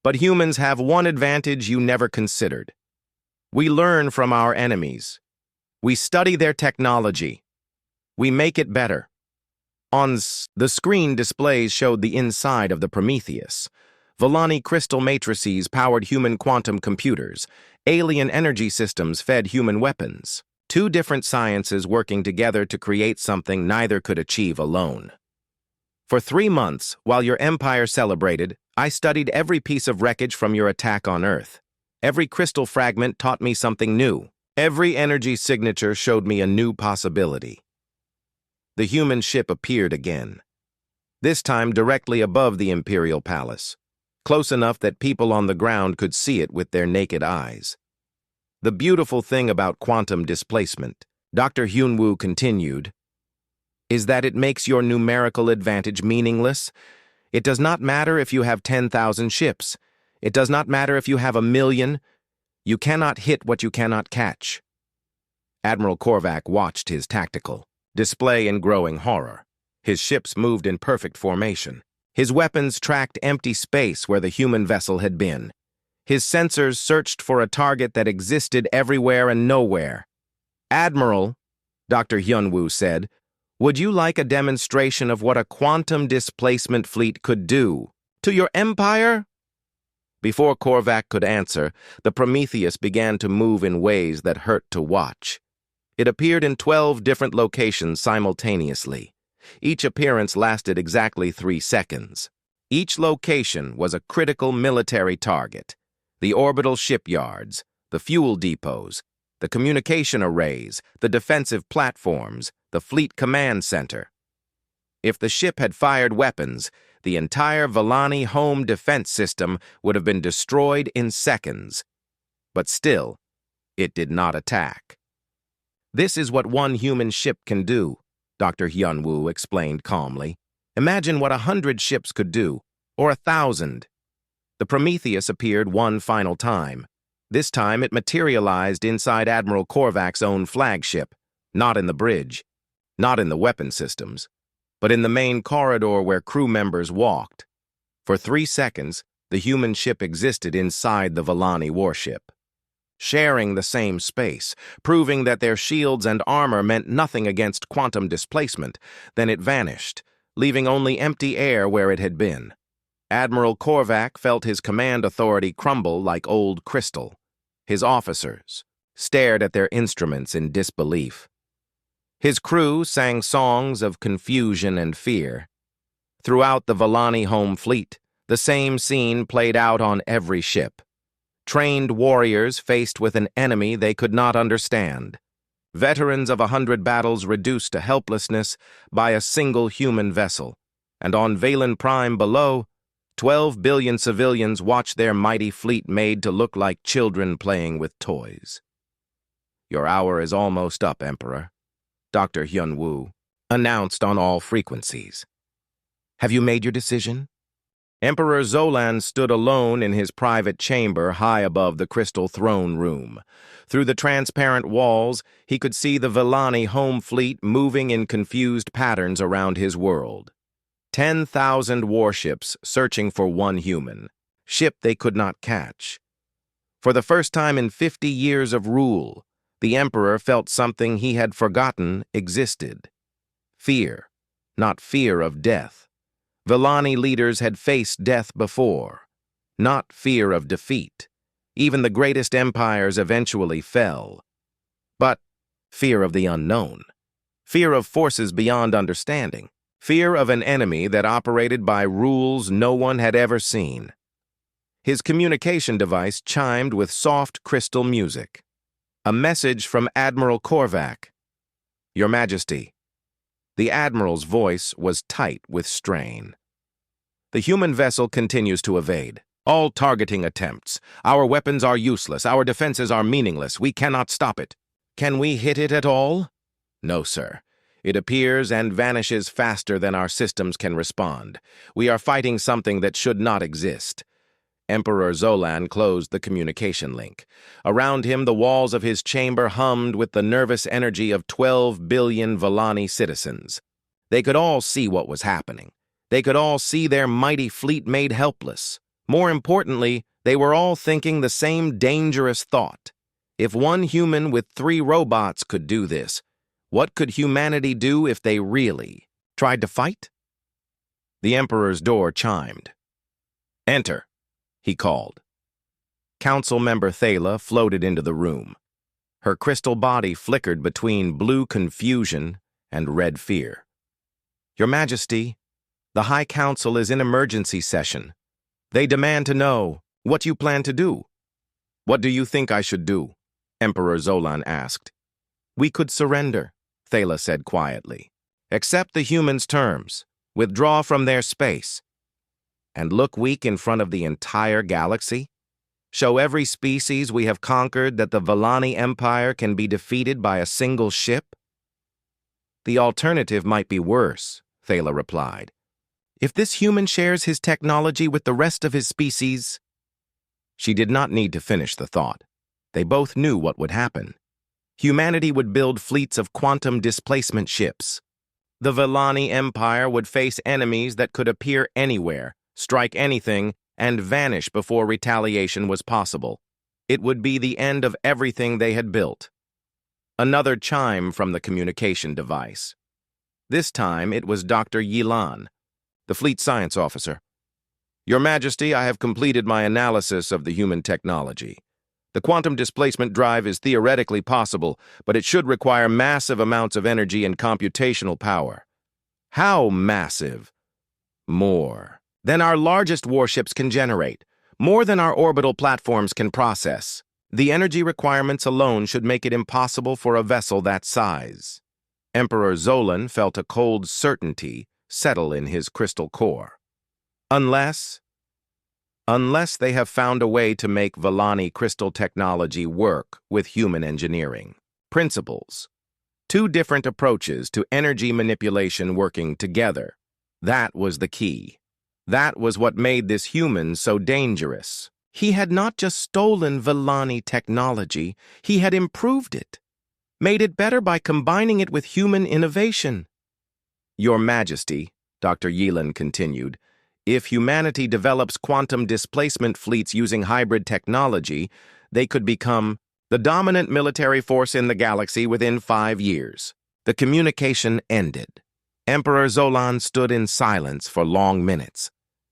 "But humans have one advantage you never considered. We learn from our enemies. We study their technology. We make it better." The screen displays showed the inside of the Prometheus. Villani crystal matrices powered human quantum computers. Alien energy systems fed human weapons. 2 different sciences working together to create something neither could achieve alone. "For 3 months, while your empire celebrated, I studied every piece of wreckage from your attack on Earth. Every crystal fragment taught me something new. Every energy signature showed me a new possibility." The human ship appeared again, this time directly above the Imperial Palace, close enough that people on the ground could see it with their naked eyes. "The beautiful thing about quantum displacement," Dr. Hyunwoo continued, "is that it makes your numerical advantage meaningless. It does not matter if you have 10,000 ships. It does not matter if you have 1,000,000. You cannot hit what you cannot catch." Admiral Korvac watched his tactical display in growing horror. His ships moved in perfect formation. His weapons tracked empty space where the human vessel had been. His sensors searched for a target that existed everywhere and nowhere. "Admiral," Dr. Hyunwoo said, "would you like a demonstration of what a quantum displacement fleet could do to your empire?" Before Korvac could answer, the Prometheus began to move in ways that hurt to watch. It appeared in 12 different locations simultaneously. Each appearance lasted exactly 3 seconds. Each location was a critical military target: the orbital shipyards, the fuel depots, the communication arrays, the defensive platforms, the fleet command center. If the ship had fired weapons, the entire Villani home defense system would have been destroyed in seconds. But still, it did not attack. "This is what one human ship can do," Dr. Hyunwoo explained calmly. "Imagine what 100 ships could do, or 1,000. The Prometheus appeared one final time. This time it materialized inside Admiral Korvac's own flagship, not in the bridge, not in the weapon systems, but in the main corridor where crew members walked. For 3 seconds, the human ship existed inside the Vellani warship, sharing the same space, proving that their shields and armor meant nothing against quantum displacement. Then it vanished, leaving only empty air where it had been. Admiral Korvac felt his command authority crumble like old crystal. His officers stared at their instruments in disbelief. His crew sang songs of confusion and fear. Throughout the Vellani home fleet, the same scene played out on every ship. Trained warriors faced with an enemy they could not understand. Veterans of 100 battles reduced to helplessness by a single human vessel. And on Valen Prime below, 12 billion civilians watched their mighty fleet made to look like children playing with toys. "Your hour is almost up, Emperor," Dr. Hyun-woo announced on all frequencies. "Have you made your decision?" Emperor Zolan stood alone in his private chamber high above the crystal throne room. Through the transparent walls, he could see the Vellani home fleet moving in confused patterns around his world. 10,000 warships searching for one human, ship they could not catch. For the first time in 50 years of rule, the Emperor felt something he had forgotten existed. Fear, not fear of death. Vellani leaders had faced death before, not fear of defeat. Even the greatest empires eventually fell. But fear of the unknown. Fear of forces beyond understanding. Fear of an enemy that operated by rules no one had ever seen. His communication device chimed with soft crystal music. A message from Admiral Korvac. "Your Majesty." The Admiral's voice was tight with strain. "The human vessel continues to evade. All targeting attempts. Our weapons are useless. Our defenses are meaningless. We cannot stop it. Can we hit it at all?" "No, sir. It appears and vanishes faster than our systems can respond. We are fighting something that should not exist." Emperor Zolan closed the communication link. Around him, the walls of his chamber hummed with the nervous energy of 12 billion Vellani citizens. They could all see what was happening. They could all see their mighty fleet made helpless. More importantly, they were all thinking the same dangerous thought. If one human with 3 robots could do this, what could humanity do if they really tried to fight? The Emperor's door chimed. "Enter," he called. Council member Thala floated into the room. Her crystal body flickered between blue confusion and red fear. "Your Majesty, the High Council is in emergency session. They demand to know what you plan to do." "What do you think I should do?" Emperor Zolan asked. "We could surrender," Thala said quietly. "Accept the humans' terms, withdraw from their space, and look weak in front of the entire galaxy? Show every species we have conquered that the Vellani Empire can be defeated by a single ship?" "The alternative might be worse," Thala replied. "If this human shares his technology with the rest of his species—" She did not need to finish the thought. They both knew what would happen. Humanity would build fleets of quantum displacement ships. The Vellani Empire would face enemies that could appear anywhere, strike anything, and vanish before retaliation was possible. It would be the end of everything they had built. Another chime from the communication device. This time it was Dr. Yilan, the fleet science officer. "Your Majesty, I have completed my analysis of the human technology. The quantum displacement drive is theoretically possible, but it should require massive amounts of energy and computational power." "How massive?" "More than our largest warships can generate, more than our orbital platforms can process. The energy requirements alone should make it impossible for a vessel that size." Emperor Zolan felt a cold certainty settle in his crystal core. Unless they have found a way to make Vellani crystal technology work with human engineering principles. 2 different approaches to energy manipulation working together. That was the key. That was what made this human so dangerous. He had not just stolen Villani technology, he had improved it, made it better by combining it with human innovation. Your Majesty, Dr. Yelan continued, if humanity develops quantum displacement fleets using hybrid technology, they could become the dominant military force in the galaxy within 5 years. The communication ended. Emperor Zolan stood in silence for long minutes.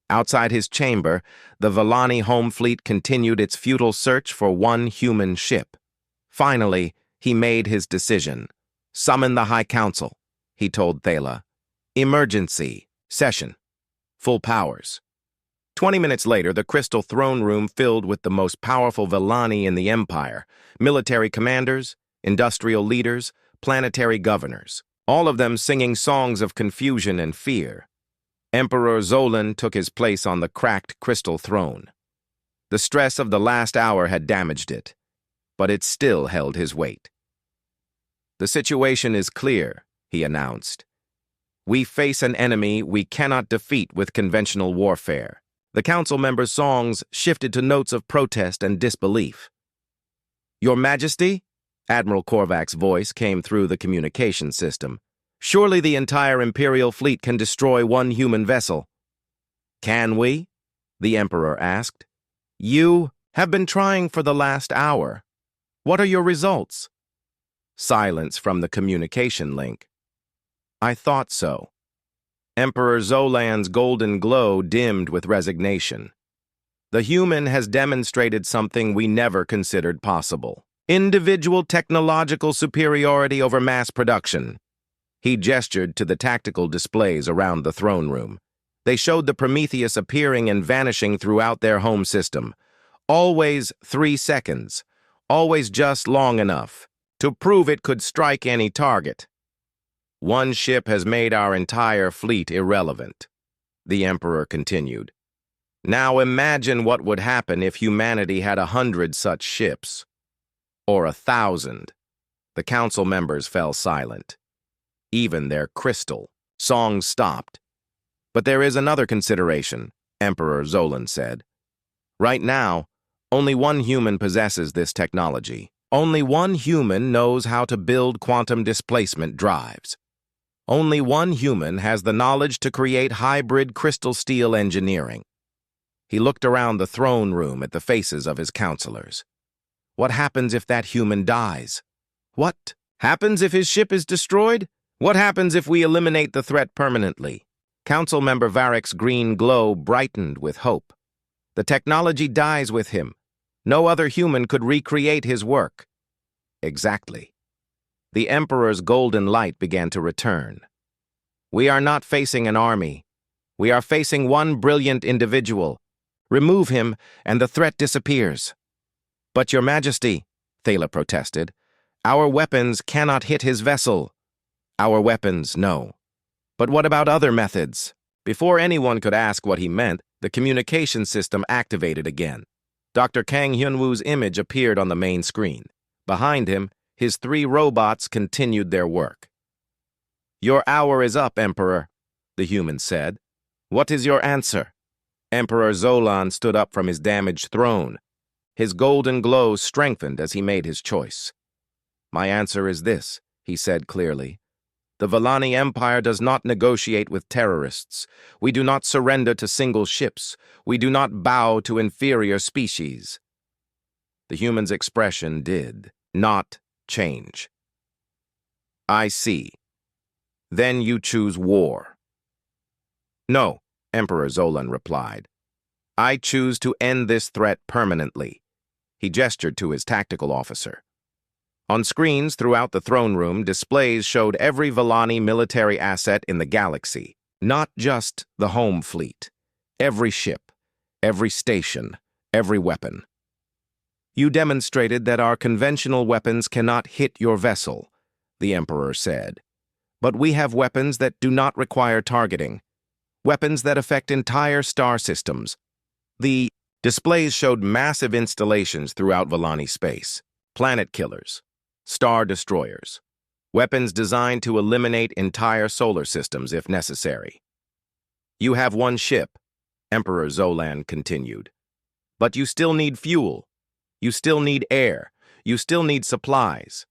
Outside his chamber, the Villani home fleet continued its futile search for one human ship. Finally, he made his decision. Summon the High Council, he told Thala. Emergency. Session. Full powers. 20 minutes later, the crystal throne room filled with the most powerful Villani in the Empire, military commanders, industrial leaders, planetary governors, all of them singing songs of confusion and fear. Emperor Zolan took his place on the cracked crystal throne. The stress of the last hour had damaged it, but it still held his weight. The situation is clear, he announced. We face an enemy we cannot defeat with conventional warfare. The council members' songs shifted to notes of protest and disbelief. Your Majesty? Admiral Korvac's voice came through the communication system. Surely the entire Imperial fleet can destroy one human vessel. Can we? The Emperor asked. You have been trying for the last hour. What are your results? Silence from the communication link. I thought so. Emperor Zolan's golden glow dimmed with resignation. The human has demonstrated something we never considered possible. Individual technological superiority over mass production. He gestured to the tactical displays around the throne room. They showed the Prometheus appearing and vanishing throughout their home system. Always 3 seconds. Always just long enough to prove it could strike any target. One ship has made our entire fleet irrelevant, the Emperor continued. Now imagine what would happen if humanity had 100 such ships. Or 1,000. The council members fell silent. Even their crystal songs stopped. But there is another consideration, Emperor Zolan said. Right now, only one human possesses this technology. Only one human knows how to build quantum displacement drives. Only one human has the knowledge to create hybrid crystal steel engineering. He looked around the throne room at the faces of his counselors. What happens if that human dies? What happens if his ship is destroyed? What happens if we eliminate the threat permanently? Council member Varick's green glow brightened with hope. The technology dies with him. No other human could recreate his work. Exactly. The Emperor's golden light began to return. We are not facing an army. We are facing one brilliant individual. Remove him, and the threat disappears. But, Your Majesty, Thala protested, our weapons cannot hit his vessel. Our weapons, no. But what about other methods? Before anyone could ask what he meant, the communication system activated again. Dr. Kang Hyunwoo's image appeared on the main screen. Behind him, his 3 robots continued their work. Your hour is up, Emperor, the human said. What is your answer? Emperor Zolan stood up from his damaged throne. His golden glow strengthened as he made his choice. My answer is this, he said clearly. The Villani Empire does not negotiate with terrorists. We do not surrender to single ships. We do not bow to inferior species. The human's expression did not change. I see. Then you choose war. No, Emperor Zolan replied. I choose to end this threat permanently. He gestured to his tactical officer. On screens throughout the throne room, displays showed every Villani military asset in the galaxy, not just the home fleet. Every ship, every station, every weapon. You demonstrated that our conventional weapons cannot hit your vessel, the Emperor said. But we have weapons that do not require targeting. Weapons that affect entire star systems. The displays showed massive installations throughout Villani space. Planet killers. Star destroyers. Weapons designed to eliminate entire solar systems if necessary. You have one ship, Emperor Zolan continued. But you still need fuel. You still need air. You still need supplies.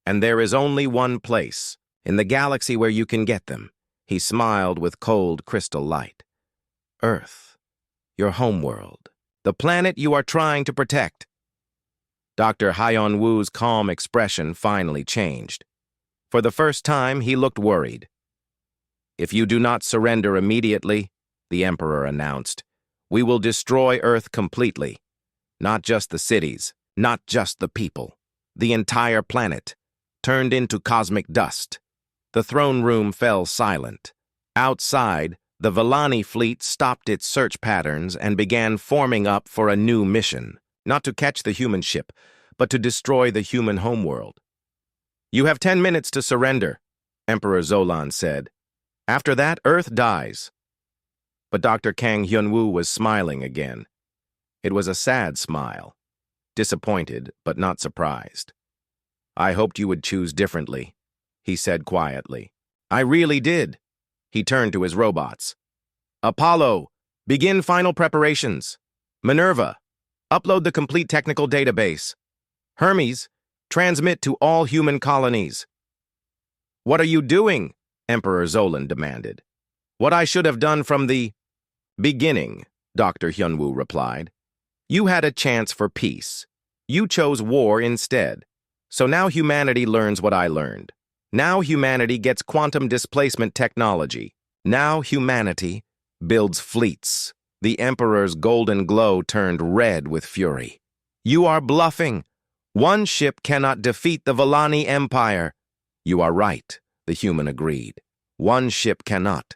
And there is only one place, in the galaxy where you can get them. He smiled with cold crystal light. Earth, your homeworld, the planet you are trying to protect. Dr. Hyon Wu's calm expression finally changed. For the first time, he looked worried. If you do not surrender immediately, the Emperor announced, we will destroy Earth completely. Not just the cities, not just the people. The entire planet, turned into cosmic dust. The throne room fell silent. Outside, the Villani fleet stopped its search patterns and began forming up for a new mission, not to catch the human ship, but to destroy the human homeworld. You have 10 minutes to surrender, Emperor Zolan said. After that, Earth dies. But Dr. Kang Hyunwoo was smiling again. It was a sad smile, disappointed but not surprised. I hoped you would choose differently, he said quietly. I really did. He turned to his robots. Apollo, begin final preparations. Minerva, upload the complete technical database. Hermes, transmit to all human colonies. What are you doing? Emperor Zolan demanded. What I should have done from the beginning, Dr. Hyunwoo replied. You had a chance for peace. You chose war instead. So now humanity learns what I learned. Now humanity gets quantum displacement technology. Now humanity builds fleets. The Emperor's golden glow turned red with fury. You are bluffing. One ship cannot defeat the Villani Empire. You are right, the human agreed. One ship cannot.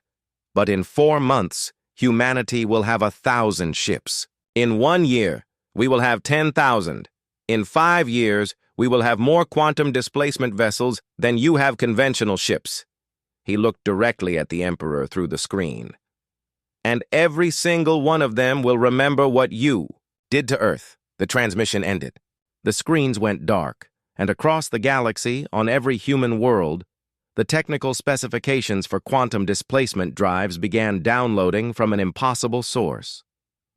But in 4 months, humanity will have 1,000 ships. In 1 year, we will have 10,000. In 5 years, we will have more quantum displacement vessels than you have conventional ships. He looked directly at the Emperor through the screen. And every single one of them will remember what you did to Earth. The transmission ended. The screens went dark, and across the galaxy, on every human world, the technical specifications for quantum displacement drives began downloading from an impossible source.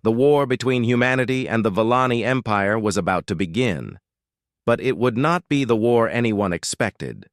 The war between humanity and the Villani Empire was about to begin. But it would not be the war anyone expected.